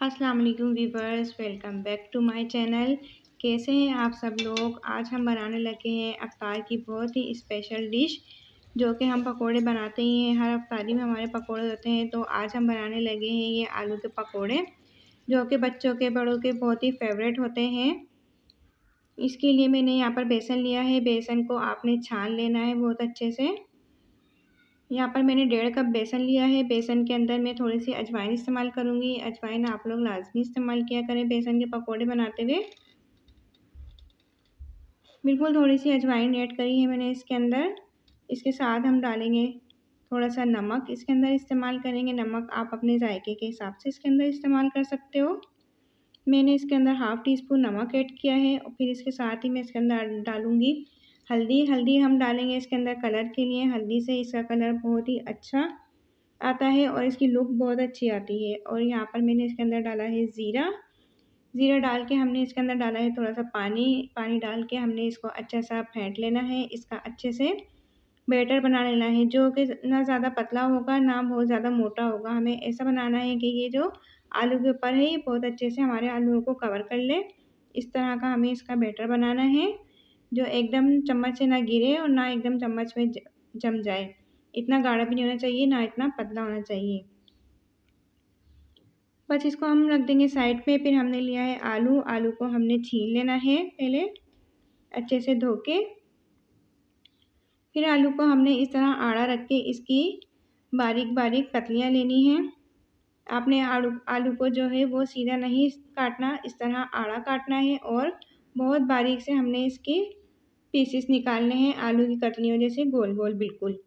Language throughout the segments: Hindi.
अस्सलाम वालेकुम viewers, welcome back to my channel. कैसे हैं आप सब लोग। आज हम बनाने लगे हैं अफ्तार की बहुत ही स्पेशल डिश, जो कि हम पकोड़े बनाते ही हैं। हर अफ्तारी में हमारे पकोड़े होते हैं, तो आज हम बनाने लगे हैं ये आलू के पकोड़े, जो कि बच्चों के बड़ों के बहुत ही फेवरेट होते हैं। इसके लिए मैंने यहाँ पर बेसन लिया है। बेसन को आपने छान लेना है बहुत अच्छे से। यहाँ पर मैंने 1.5 कप बेसन लिया है। बेसन के अंदर मैं थोड़ी सी अजवाइन इस्तेमाल करूँगी। अजवाइन आप लोग लाजमी इस्तेमाल किया करें बेसन के पकोड़े बनाते हुए। बिल्कुल थोड़ी सी अजवाइन ऐड करी है मैंने इसके अंदर। इसके साथ हम डालेंगे थोड़ा सा नमक, इसके अंदर इस्तेमाल करेंगे। नमक आप अपने जायके के हिसाब से इसके अंदर इस्तेमाल कर सकते हो। मैंने इसके अंदर हाफ़ टी स्पून नमक ऐड किया है और फिर इसके साथ ही मैं इसके अंदर डालूँगी हल्दी हम डालेंगे इसके अंदर कलर के लिए। हल्दी से इसका कलर बहुत ही अच्छा आता है और इसकी लुक बहुत अच्छी आती है। और यहाँ पर मैंने इसके अंदर डाला है ज़ीरा डाल के हमने इसके अंदर डाला है थोड़ा सा पानी डाल के हमने इसको अच्छा सा फेंट लेना है। इसका अच्छे से बैटर बना लेना है, जो कि ना ज़्यादा पतला होगा ना बहुत ज़्यादा मोटा होगा। हमें ऐसा बनाना है कि ये जो आलू के ऊपर है ये बहुत अच्छे से हमारे आलूओं को कवर कर ले। इस तरह का हमें इसका बैटर बनाना है, जो एकदम चम्मच से ना गिरे और ना एकदम चम्मच में जम जाए। इतना गाढ़ा भी नहीं होना चाहिए, ना इतना पतला होना चाहिए। बस इसको हम रख देंगे साइड पे। फिर हमने लिया है आलू को हमने छील लेना है पहले अच्छे से धो के। फिर आलू को हमने इस तरह आड़ा रख के इसकी बारीक बारीक पतलियाँ लेनी हैं। आपने आलू को जो है वो सीधा नहीं काटना, इस तरह आड़ा काटना है और बहुत बारीक से हमने इसके पीसेस निकालने हैं आलू की कतलियों जैसे गोल गोल बिल्कुल।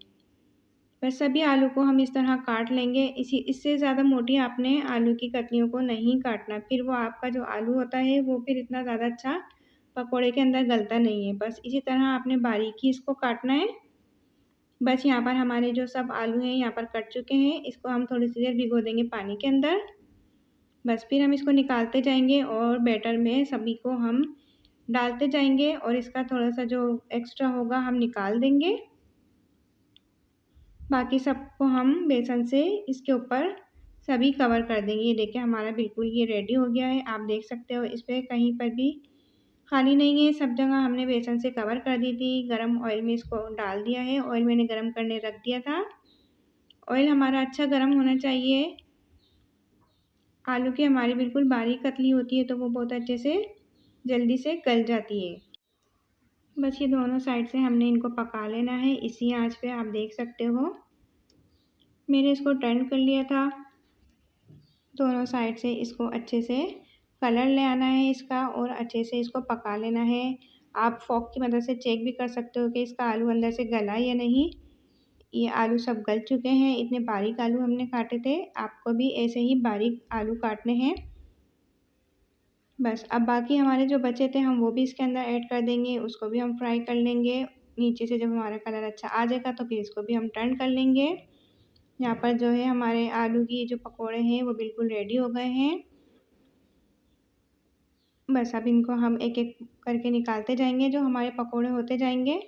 बस सभी आलू को हम इस तरह काट लेंगे। इससे ज़्यादा मोटी आपने आलू की कतलियों को नहीं काटना, फिर वो आपका जो आलू होता है वो फिर इतना ज़्यादा अच्छा पकोड़े के अंदर गलता नहीं है। बस इसी तरह आपने बारीकी इसको काटना है। बस यहाँ पर हमारे जो सब आलू हैं यहाँ पर कट चुके हैं। इसको हम थोड़ी सी देर भिगो देंगे पानी के अंदर। बस फिर हम इसको निकालते जाएंगे और बैटर में सभी को हम डालते जाएंगे और इसका थोड़ा सा जो एक्स्ट्रा होगा हम निकाल देंगे। बाकी सबको हम बेसन से इसके ऊपर सभी कवर कर देंगे। ये देखिए हमारा बिल्कुल ये रेडी हो गया है। आप देख सकते हो इस पर कहीं पर भी खाली नहीं है, सब जगह हमने बेसन से कवर कर दी थी। गरम ऑयल में इसको डाल दिया है। ऑयल मैंने गरम करने रख दिया था। ऑयल हमारा अच्छा गरम होना चाहिए। आलू की हमारी बिल्कुल बारीक कतली होती है तो वो बहुत अच्छे से जल्दी से गल जाती है। बस ये दोनों साइड से हमने इनको पका लेना है इसी आंच पे। आप देख सकते हो मैंने इसको टर्न कर लिया था। दोनों साइड से इसको अच्छे से कलर ले आना है इसका और अच्छे से इसको पका लेना है। आप फोक की मदद से चेक भी कर सकते हो कि इसका आलू अंदर से गला या नहीं। ये आलू सब गल चुके हैं। इतने बारीक आलू हमने काटे थे, आपको भी ऐसे ही बारीक आलू काटने हैं। बस अब बाकी हमारे जो बचे थे हम वो भी इसके अंदर ऐड कर देंगे, उसको भी हम फ्राई कर लेंगे। नीचे से जब हमारा कलर अच्छा आ जाएगा तो फिर इसको भी हम टर्न कर लेंगे। यहाँ पर जो है हमारे आलू की जो पकोड़े हैं वो बिल्कुल रेडी हो गए हैं। बस अब इनको हम एक एक करके निकालते जाएंगे, जो हमारे पकोड़े होते जाएंगे।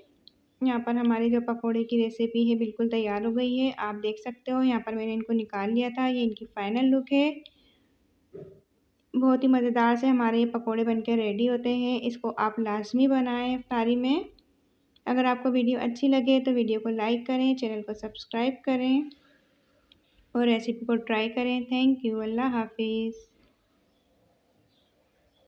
यहाँ पर हमारी जो पकोड़े की रेसिपी है बिल्कुल तैयार हो गई है। आप देख सकते हो यहाँ पर मैंने इनको निकाल लिया था। ये इनकी फाइनल लुक है। बहुत ही मज़ेदार से हमारे ये पकोड़े बनकर रेडी होते हैं। इसको आप लाजमी बनाएं इफ्तारी में। अगर आपको वीडियो अच्छी लगे तो वीडियो को लाइक करें, चैनल को सब्सक्राइब करें और रेसिपी को ट्राई करें। Thank you. अल्लाह हाफिज़।